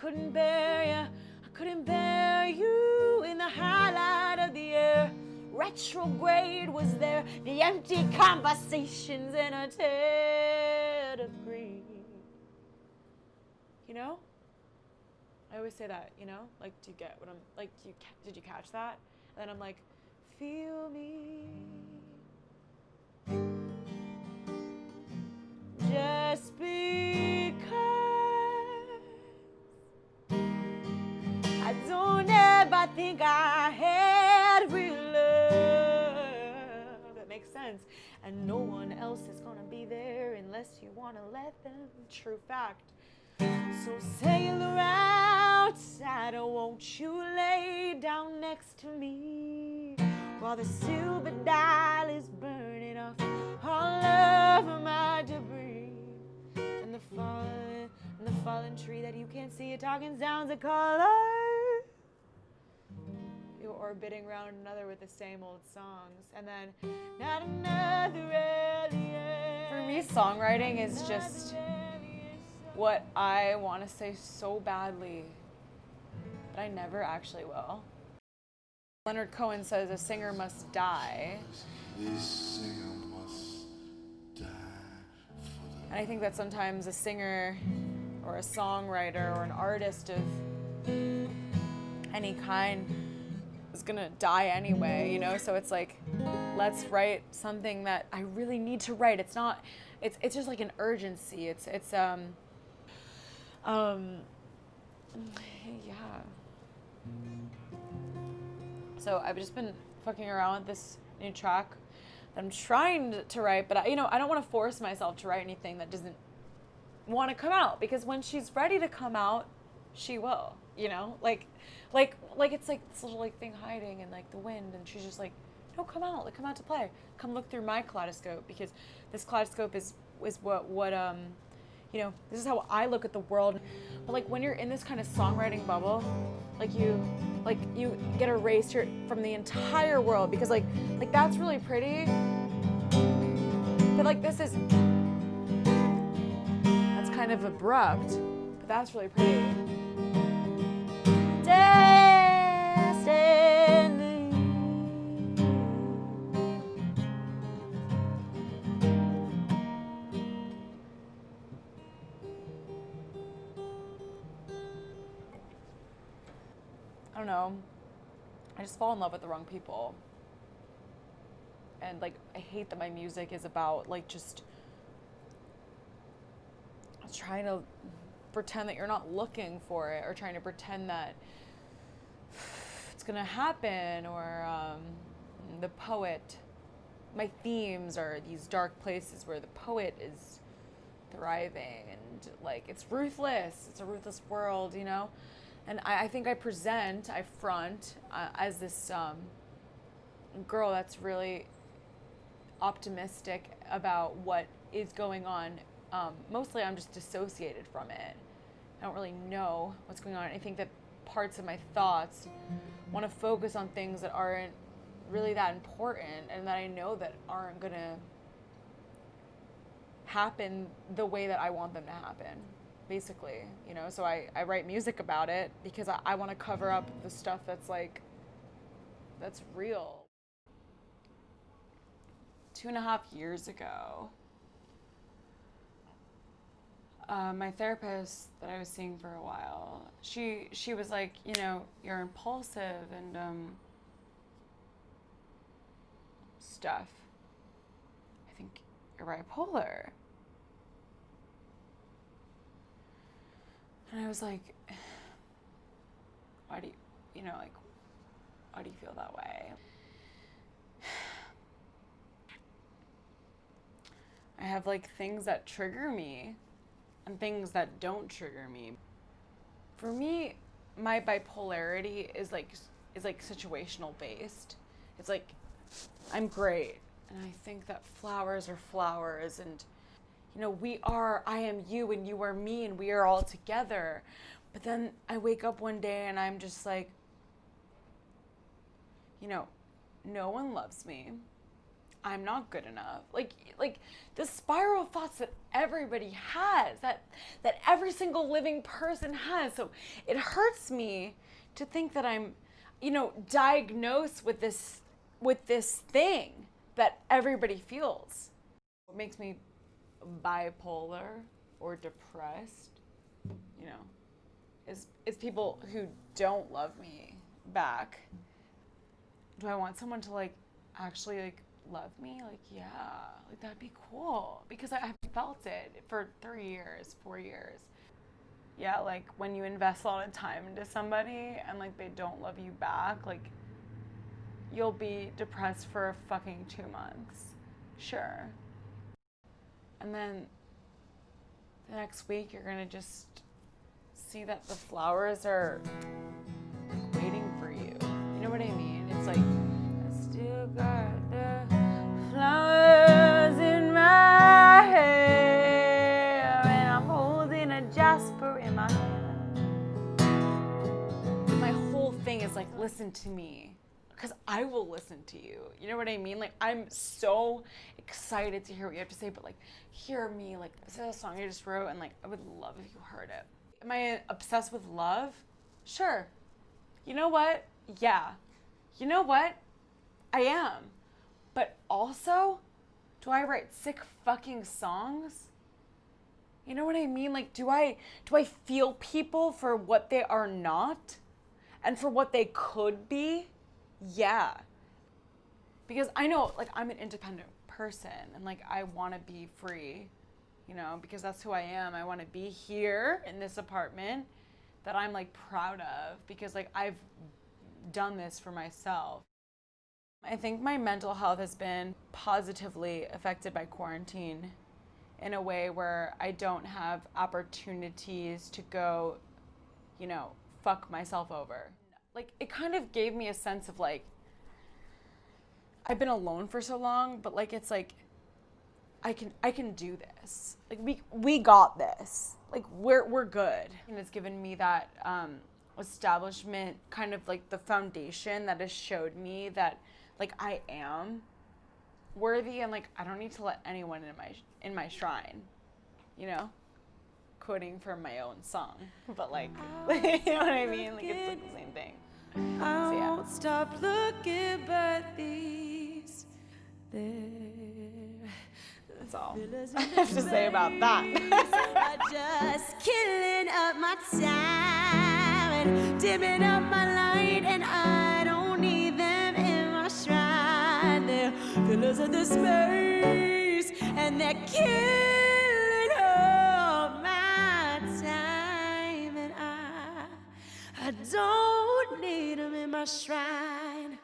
couldn't bear you. I couldn't bear you in the highlight of the air. Retrograde was there, the empty conversations in a ted of green. You know? I always say that, you know? Like, do you get what I'm, like, did you catch that? And then I'm like, feel me. Just because I don't ever think I had real love. That makes sense. And no one else is gonna be there unless you wanna let them. True fact. So sailor outside, won't you lay down next to me while the silver dial is burning off all of my debris, and the fallen tree that you can't see, it talking sounds of color. You're orbiting round another with the same old songs, and then not another alien. For me, songwriting is just what I want to say so badly, but I never actually will. Leonard Cohen says a singer must die. This singer must die for the... And I think that sometimes a singer or a songwriter or an artist of any kind is gonna die anyway, you know? So it's like, let's write something that I really need to write. It's not, it's just like an urgency. It's yeah. So I've just been fucking around with this new track that I'm trying to write, but I don't want to force myself to write anything that doesn't want to come out, because when she's ready to come out, she will, you know? Like it's like this little like thing hiding in like the wind, and she's just like, no, come out, like come out to play. Come look through my kaleidoscope, because this kaleidoscope is what you know, this is how I look at the world. But like when you're in this kind of songwriting bubble, like you get erased from the entire world, because like that's really pretty. But like that's kind of abrupt, but that's really pretty. Destiny. I don't know, I just fall in love with the wrong people. And like, I hate that my music is about like just trying to pretend that you're not looking for it, or trying to pretend that it's gonna happen, or the poet, my themes are these dark places where the poet is thriving, and like it's a ruthless world, you know? And I think I front as this girl that's really optimistic about what is going on. Mostly I'm just dissociated from it. I don't really know what's going on. I think that parts of my thoughts want to focus on things that aren't really that important, and that I know that aren't going to happen the way that I want them to happen. Basically, you know, so I write music about it because I want to cover up the stuff that's like, that's real. 2.5 years ago, my therapist that I was seeing for a while, she was like, you know, you're impulsive and stuff. I think you're bipolar. And I was like, why do you feel that way? I have like things that trigger me and things that don't trigger me. For me, my bipolarity is like situational based. It's like, I'm great, and I think that flowers are flowers, and you know, I am you and you are me, and we are all together. But then I wake up one day and I'm just like, you know, no one loves me. I'm not good enough. Like the spiral thoughts that everybody has, that every single living person has. So it hurts me to think that I'm, diagnosed with this thing that everybody feels. What makes me bipolar or depressed, is people who don't love me back. Do I want someone to actually love me? Yeah, that'd be cool, because I've felt it for 3 years, 4 years. Yeah, when you invest a lot of time into somebody and they don't love you back, you'll be depressed for fucking 2 months. Sure. And then the next week you're gonna just see that the flowers are waiting for you. You know what I mean? It's I still got the flowers in my hair, and I'm holding a jasper in my hand. My whole thing is listen to me, because I will listen to you. You know what I mean? I'm so excited to hear what you have to say, but hear me. This is a song I just wrote, and I would love if you heard it. Am I obsessed with love? Sure. You know what? Yeah. You know what? I am. But also, do I write sick fucking songs? You know what I mean? Do I feel people for what they are not and for what they could be? Yeah. Because I know, I'm an independent person, and I want to be free, because that's who I am. I want to be here in this apartment that I'm proud of, because I've done this for myself. I think my mental health has been positively affected by quarantine in a way where I don't have opportunities to go, fuck myself over. It kind of gave me a sense of I've been alone for so long, but it's I can do this. We got this. We're good. And it's given me that establishment, kind of the foundation that has showed me that I am worthy, and I don't need to let anyone in my shrine, quoting from my own song, but you know what I mean? It's the same thing. So, yeah. I won't stop looking, but these that's all I have to say about that. are just killing up my time and dimming up my light, and I don't need them in my shrine. They're fillers of the space, and they're killing up my time, and I don't need them in my shrine.